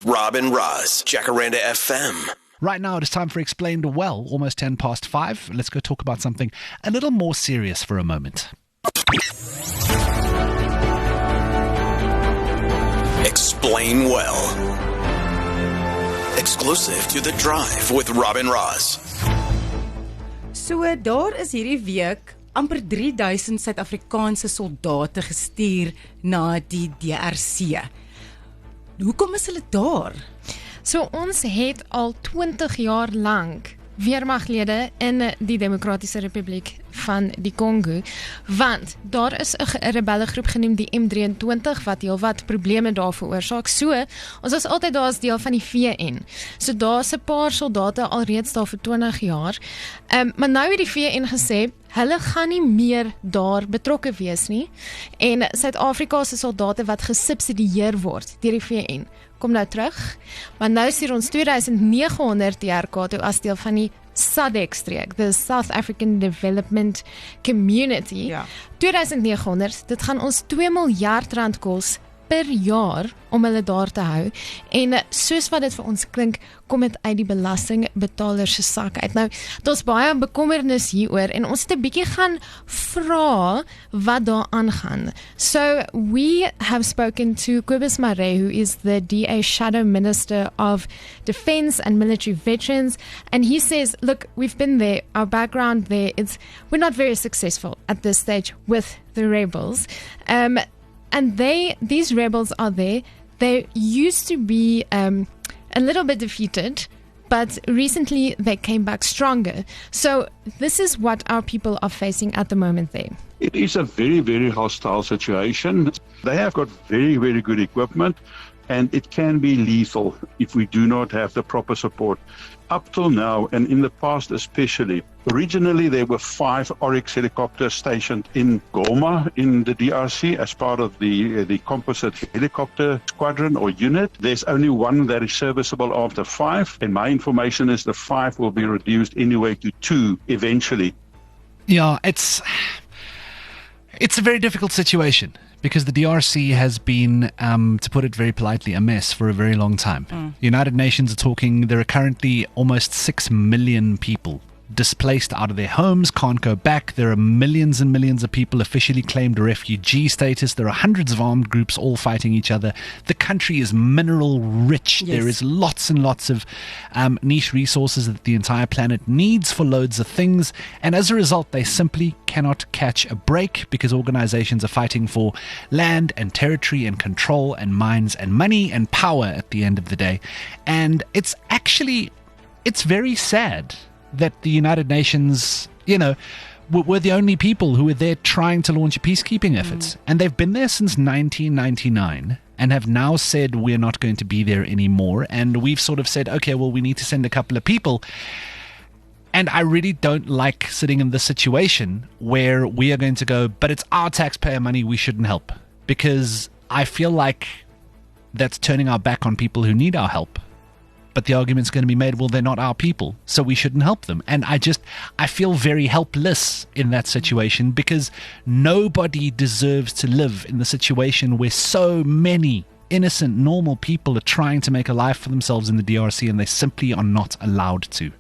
Rob and Roz, Jacaranda FM. Right now, it is time for Explained Well, almost 10 past 5. Let's go talk about something a little more serious for a moment. Explain Well. Exclusive to The Drive with Rob and Roz. So, daar is hierdie week amper 3000 Suid-Afrikaanse soldate gestuur na die DRC. Hoekom is hulle daar? So ons het al 20 jaar lank weermaglede in die Demokratiese Republiek van die Congo, want daar is 'n rebellegroep genoem die M23 wat heelwat probleme daar veroorsaak. So, ons is altyd daar as deel van die VN. So daar's 'n paar soldate alreeds daar vir 20 jaar. Maar nou het die VN gesê, hulle gaan nie meer daar betrokke wees nie. En Suid-Afrika se soldate wat gesubsidieer word deur die VN, kom nou terug. Maar nou stuur ons 2900 DRK toe as deel van die SADC-streek, the South African Development Community. Ja. 2900, dit gaan ons 2 miljard rand kos per jaar om hulle daar te hou. En soos wat dit vir ons klink, kom dit uit die belastingbetalers se sak uit. Nou, daar's baie bekommernis hieroor en ons het 'n bietjie gaan vra wat daar aangaan. So, we have spoken to Cobus Maree, who is the DA Shadow Minister of Defense and Military Veterans, and he says, look, we've been there, our background there, we're not very successful at this stage with the rebels. And these rebels are there. They used to be a little bit defeated, but recently they came back stronger. So this is what our people are facing at the moment there. It is a very, very hostile situation. They have got very, very good equipment, and it can be lethal if we do not have the proper support. Up till now, and in the past especially, originally there were 5 Oryx helicopters stationed in Goma in the DRC as part of the composite helicopter squadron or unit. There's only 1 that is serviceable after 5, and my information is the 5 will be reduced anyway to 2 eventually. Yeah, it's a very difficult situation because the DRC has been, to put it very politely, a mess for a very long time. The United Nations are talking, there are currently almost 6 million people displaced out of their homes, can't go back. There are millions and millions of people officially claimed refugee status. There are hundreds of armed groups all fighting each other. The country is mineral rich. Yes. There is lots and lots of niche resources that the entire planet needs for loads of things. And as a result, they simply cannot catch a break because organizations are fighting for land and territory and control and mines and money and power at the end of the day. And it's very sad that the United Nations, were the only people who were there trying to launch peacekeeping efforts. And they've been there since 1999 and have now said we're not going to be there anymore. And we've sort of said, okay, well, we need to send a couple of people. And I really don't like sitting in this situation where we are going to go, but it's our taxpayer money, we shouldn't help. Because I feel like that's turning our back on people who need our help. But the argument's going to be made, well, they're not our people, so we shouldn't help them. And I feel very helpless in that situation because nobody deserves to live in the situation where so many innocent, normal people are trying to make a life for themselves in the DRC and they simply are not allowed to.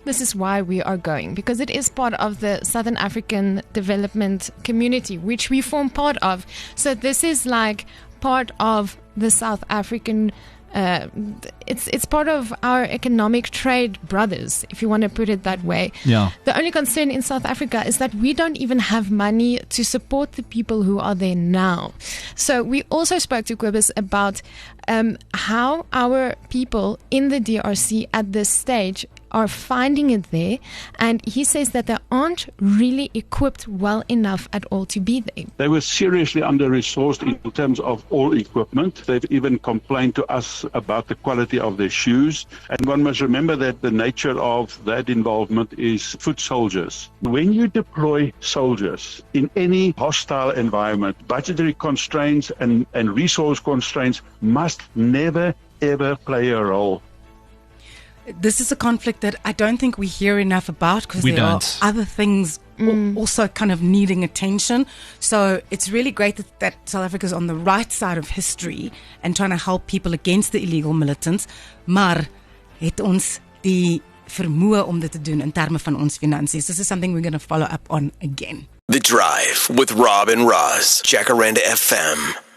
This is why we are going, because it is part of the Southern African Development Community, which we form part of. So this is like part of the South African it's part of our economic trade brothers, if you want to put it that way. Yeah. The only concern in South Africa is that we don't even have money to support the people who are there now. So we also spoke to Cobus about how our people in the DRC at this stage are finding it there, and he says that they aren't really equipped well enough at all to be there. They were seriously under-resourced in terms of all equipment. They've even complained to us about the quality of their shoes. And one must remember that the nature of that involvement is foot soldiers. When you deploy soldiers in any hostile environment, budgetary constraints and resource constraints must never, ever play a role. This is a conflict that I don't think we hear enough about because We there don't. are other things also kind of needing attention. So it's really great that South Africa is on the right side of history and trying to help people against the illegal militants. Maar het ons die vermoë om dit te doen in terme van ons finansies. This is something we're going to follow up on again. The Drive with Rob and Roz, Jacaranda FM.